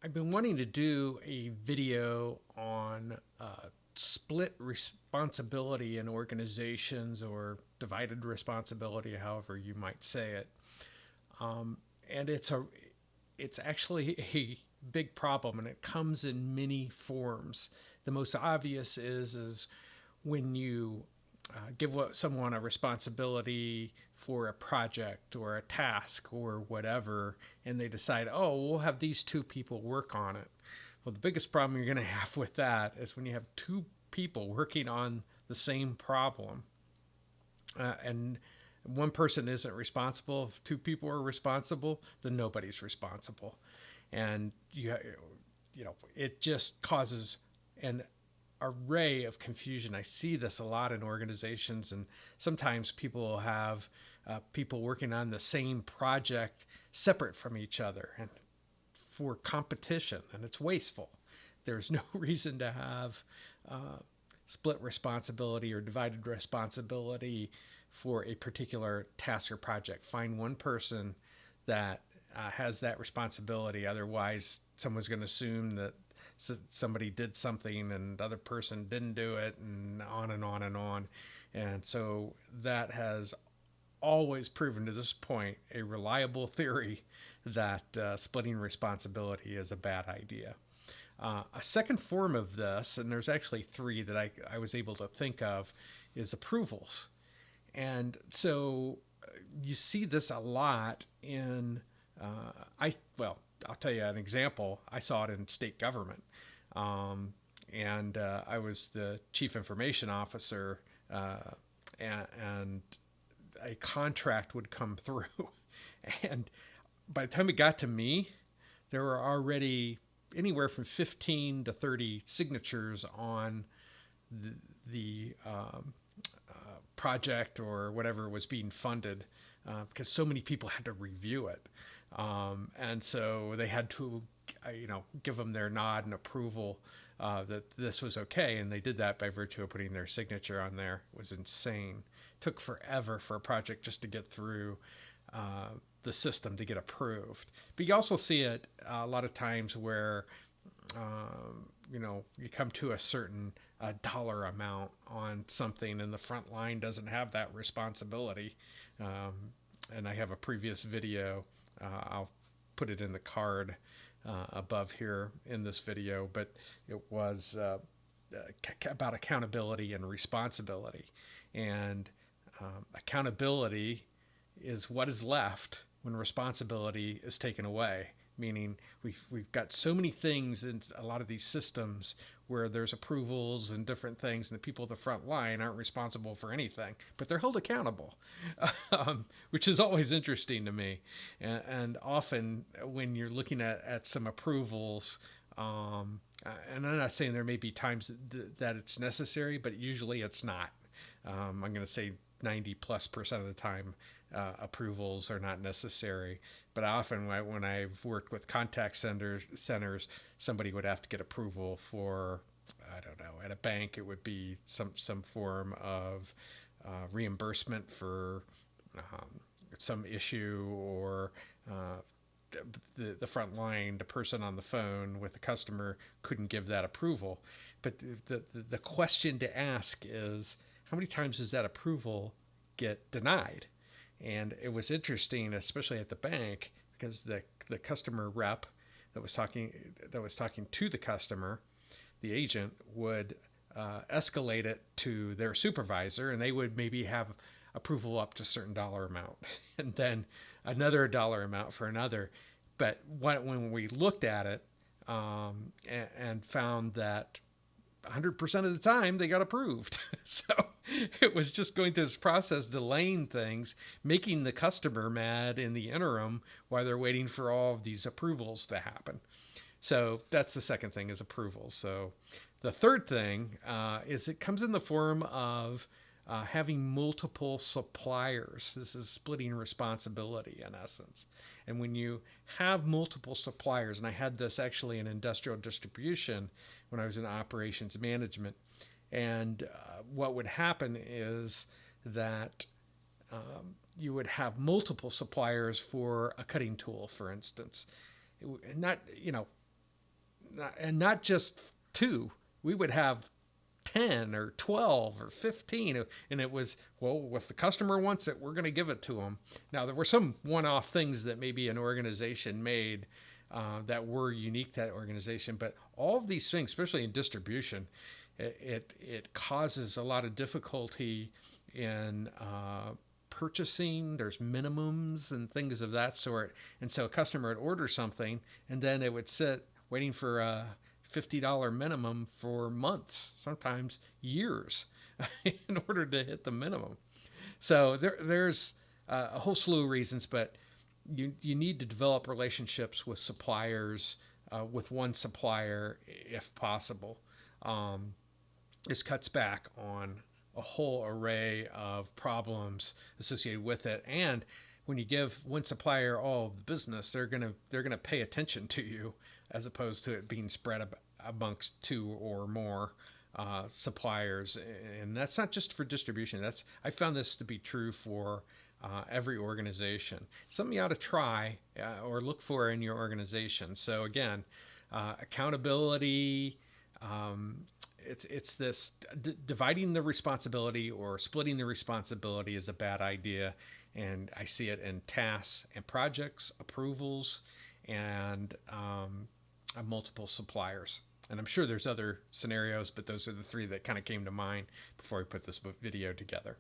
I've been wanting to do a video on split responsibility in organizations or divided responsibility, however you might say it. And it's actually a big problem, and it comes in many forms. The most obvious is when you give someone a responsibility for a project or a task or whatever, and they decide, oh, we'll have these two people work on it. Well, the biggest problem you're going to have with that is when you have two people working on the same problem, and one person isn't responsible. If two people are responsible, then nobody's responsible, and it just causes an array of confusion. I see this a lot in organizations, and sometimes people will have people working on the same project separate from each other and for competition, and it's wasteful. There's no reason to have split responsibility or divided responsibility for a particular task or project. Find one person that has that responsibility. Otherwise, someone's going to assume that somebody did something and the other person didn't do it, and on and on and on. And so that has always proven to this point a reliable theory that splitting responsibility is a bad idea. A second form of this, and there's actually three that I was able to think of, is approvals. And so you see this a lot in, I'll tell you an example. I saw it in state government. And I was the chief information officer, and a contract would come through. And by the time it got to me, there were already anywhere from 15 to 30 signatures on the project or whatever was being funded, because so many people had to review it. And so they had to, give them their nod and approval that this was okay. And they did that by virtue of putting their signature on there. It was insane. It took forever for a project just to get through the system to get approved. But you also see it a lot of times where, you come to a certain dollar amount on something and the front line doesn't have that responsibility. And I have a previous video. I'll put it in the card above here in this video, but it was about accountability and responsibility. And accountability is what is left when responsibility is taken away. Meaning we've got so many things in a lot of these systems where there's approvals and different things, and the people at the front line aren't responsible for anything, but they're held accountable, which is always interesting to me. And often when you're looking at some approvals, and I'm not saying there may be times that it's necessary, but usually it's not. I'm going to say 90+% of the time, approvals are not necessary. But often when I've worked with contact centers, somebody would have to get approval for, I don't know, at a bank it would be some form of reimbursement for some issue, or the front line, the person on the phone with the customer couldn't give that approval. But the question to ask is, how many times does that approval get denied? And it was interesting, especially at the bank, because the customer rep that was talking to the customer, the agent would escalate it to their supervisor, and they would maybe have approval up to a certain dollar amount, and then another dollar amount for another. But when we looked at it, and found that 100% of the time they got approved. So it was just going through this process, delaying things, making the customer mad in the interim while they're waiting for all of these approvals to happen. So that's the second thing, is approvals. So the third thing is it comes in the form of having multiple suppliers. This is splitting responsibility in essence. And when you have multiple suppliers, and I had this actually in industrial distribution when I was in operations management, and what would happen is that you would have multiple suppliers for a cutting tool, for instance. Not, and not just two. We would have 10 or 12 or 15, and it was, well, if the customer wants it, we're going to give it to them. Now there were some one-off things that maybe an organization made that were unique to that organization, but all of these things, especially in distribution, it causes a lot of difficulty in purchasing. There's minimums and things of that sort, and so a customer would order something, and then it would sit waiting for a $50 minimum for months, sometimes years, in order to hit the minimum. So there's a whole slew of reasons, but you need to develop relationships with suppliers, with one supplier if possible. This cuts back on a whole array of problems associated with it. And when you give one supplier all of the business, they're gonna pay attention to you, as opposed to it being spread amongst two or more suppliers. And that's not just for distribution. I found this to be true for every organization. Something you ought to try or look for in your organization. So again, accountability. It's this dividing the responsibility or splitting the responsibility is a bad idea, and I see it in tasks and projects, approvals, and multiple suppliers. And I'm sure there's other scenarios, but those are the three that kind of came to mind before I put this video together.